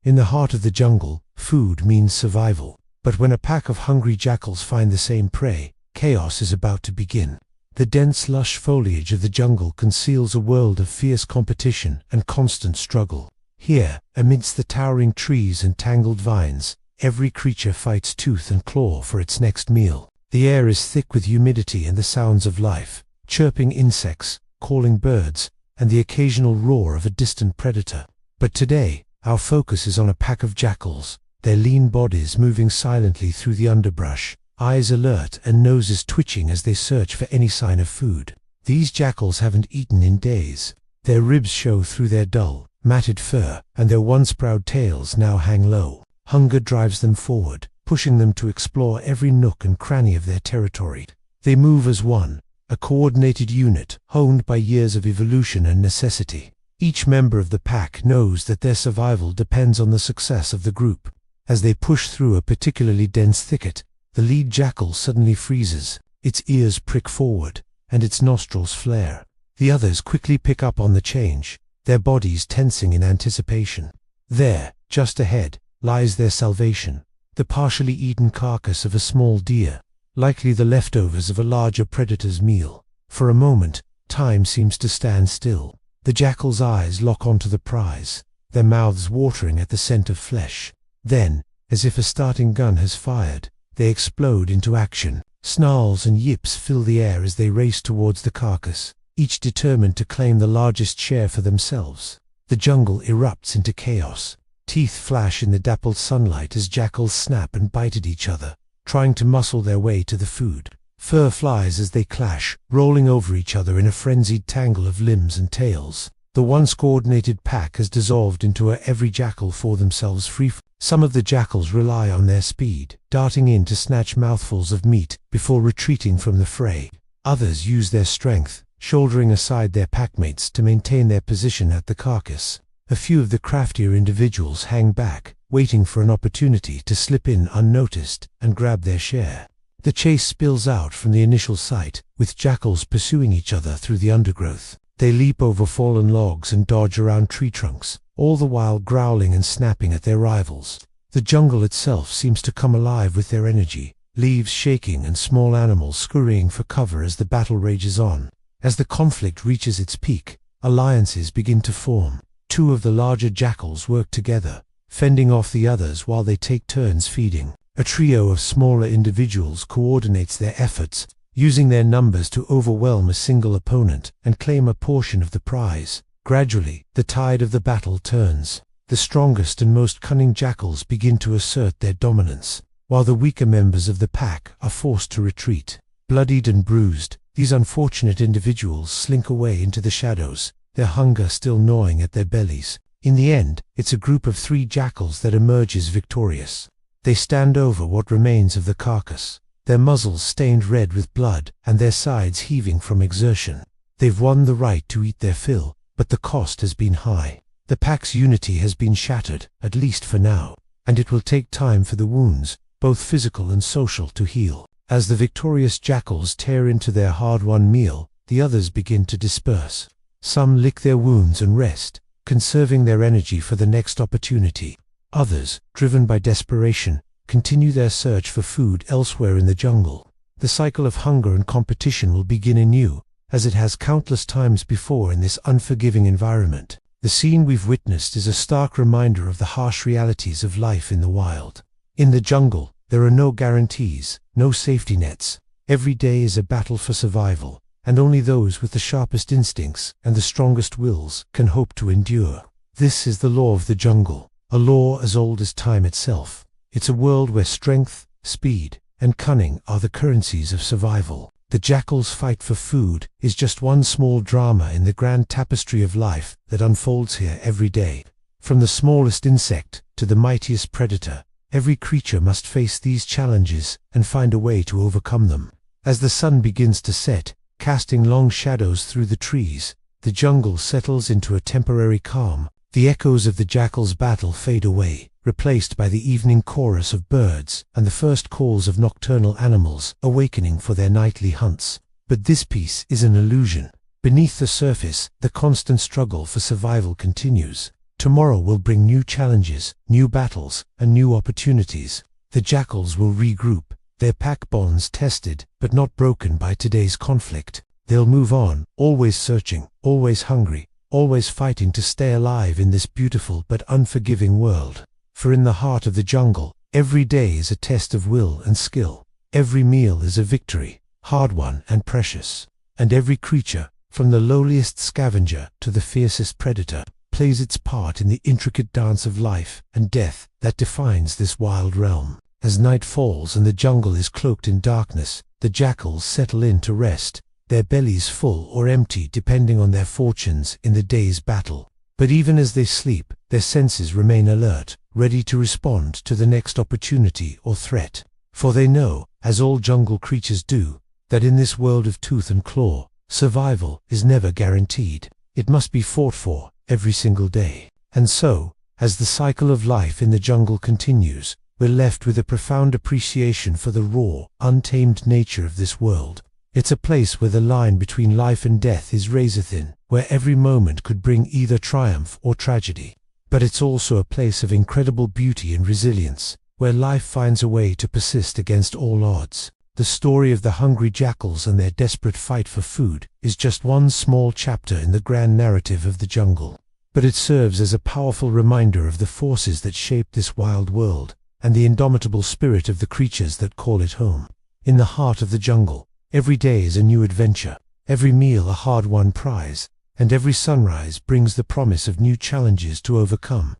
In the heart of the jungle, food means survival. But when a pack of hungry jackals find the same prey, chaos is about to begin. The dense, lush foliage of the jungle conceals a world of fierce competition and constant struggle. Here, amidst the towering trees and tangled vines, every creature fights tooth and claw for its next meal. The air is thick with humidity and the sounds of life, chirping insects, calling birds, and the occasional roar of a distant predator. But today, our focus is on a pack of jackals, their lean bodies moving silently through the underbrush, eyes alert and noses twitching as they search for any sign of food. These jackals haven't eaten in days. Their ribs show through their dull, matted fur, and their once proud tails now hang low. Hunger drives them forward, pushing them to explore every nook and cranny of their territory. They move as one, a coordinated unit, honed by years of evolution and necessity. Each member of the pack knows that their survival depends on the success of the group. As they push through a particularly dense thicket, the lead jackal suddenly freezes, its ears prick forward, and its nostrils flare. The others quickly pick up on the change, their bodies tensing in anticipation. There, just ahead, lies their salvation, the partially eaten carcass of a small deer, likely the leftovers of a larger predator's meal. For a moment, time seems to stand still. The jackal's eyes lock onto the prize, their mouths watering at the scent of flesh. Then, as if a starting gun has fired, they explode into action. Snarls and yips fill the air as they race towards the carcass, each determined to claim the largest share for themselves. The jungle erupts into chaos. Teeth flash in the dappled sunlight as jackals snap and bite at each other, trying to muscle their way to the food. Fur flies as they clash, rolling over each other in a frenzied tangle of limbs and tails. The once coordinated pack has dissolved into every jackal for themselves free. Some of the jackals rely on their speed, darting in to snatch mouthfuls of meat before retreating from the fray. Others use their strength, shouldering aside their packmates to maintain their position at the carcass. A few of the craftier individuals hang back, waiting for an opportunity to slip in unnoticed and grab their share. The chase spills out from the initial sight, with jackals pursuing each other through the undergrowth. They leap over fallen logs and dodge around tree trunks, all the while growling and snapping at their rivals. The jungle itself seems to come alive with their energy, leaves shaking and small animals scurrying for cover as the battle rages on. As the conflict reaches its peak, alliances begin to form. Two of the larger jackals work together, fending off the others while they take turns feeding. A trio of smaller individuals coordinates their efforts, using their numbers to overwhelm a single opponent and claim a portion of the prize. Gradually, the tide of the battle turns. The strongest and most cunning jackals begin to assert their dominance, while the weaker members of the pack are forced to retreat. Bloodied and bruised, these unfortunate individuals slink away into the shadows, their hunger still gnawing at their bellies. In the end, it's a group of 3 jackals that emerges victorious. They stand over what remains of the carcass, their muzzles stained red with blood and their sides heaving from exertion. They've won the right to eat their fill, but the cost has been high. The pack's unity has been shattered, at least for now, and it will take time for the wounds, both physical and social, to heal. As the victorious jackals tear into their hard-won meal, the others begin to disperse. Some lick their wounds and rest, conserving their energy for the next opportunity. Others, driven by desperation, continue their search for food elsewhere in the jungle. The cycle of hunger and competition will begin anew, as it has countless times before in this unforgiving environment. The scene we've witnessed is a stark reminder of the harsh realities of life in the wild. In the jungle, there are no guarantees, no safety nets. Every day is a battle for survival, and only those with the sharpest instincts and the strongest wills can hope to endure. This is the law of the jungle, a law as old as time itself. It's a world where strength, speed, and cunning are the currencies of survival. The jackal's fight for food is just one small drama in the grand tapestry of life that unfolds here every day. From the smallest insect to the mightiest predator, every creature must face these challenges and find a way to overcome them. As the sun begins to set, casting long shadows through the trees, the jungle settles into a temporary calm. The echoes of the jackal's battle fade away, replaced by the evening chorus of birds and the first calls of nocturnal animals awakening for their nightly hunts. But this peace is an illusion. Beneath the surface, the constant struggle for survival continues. Tomorrow will bring new challenges, new battles, and new opportunities. The jackals will regroup, their pack bonds tested, but not broken by today's conflict. They'll move on, always searching, always hungry, always fighting to stay alive in this beautiful but unforgiving world. For in the heart of the jungle, every day is a test of will and skill. Every meal is a victory, hard won and precious. And every creature, from the lowliest scavenger to the fiercest predator, plays its part in the intricate dance of life and death that defines this wild realm. As night falls and the jungle is cloaked in darkness, the jackals settle in to rest, their bellies full or empty depending on their fortunes in the day's battle. But even as they sleep, their senses remain alert, ready to respond to the next opportunity or threat. For they know, as all jungle creatures do, that in this world of tooth and claw, survival is never guaranteed. It must be fought for every single day. And so, as the cycle of life in the jungle continues, we're left with a profound appreciation for the raw, untamed nature of this world. It's a place where the line between life and death is razor-thin, where every moment could bring either triumph or tragedy. But it's also a place of incredible beauty and resilience, where life finds a way to persist against all odds. The story of the hungry jackals and their desperate fight for food is just one small chapter in the grand narrative of the jungle. But it serves as a powerful reminder of the forces that shape this wild world, and the indomitable spirit of the creatures that call it home. In the heart of the jungle, every day is a new adventure, every meal a hard-won prize, and every sunrise brings the promise of new challenges to overcome.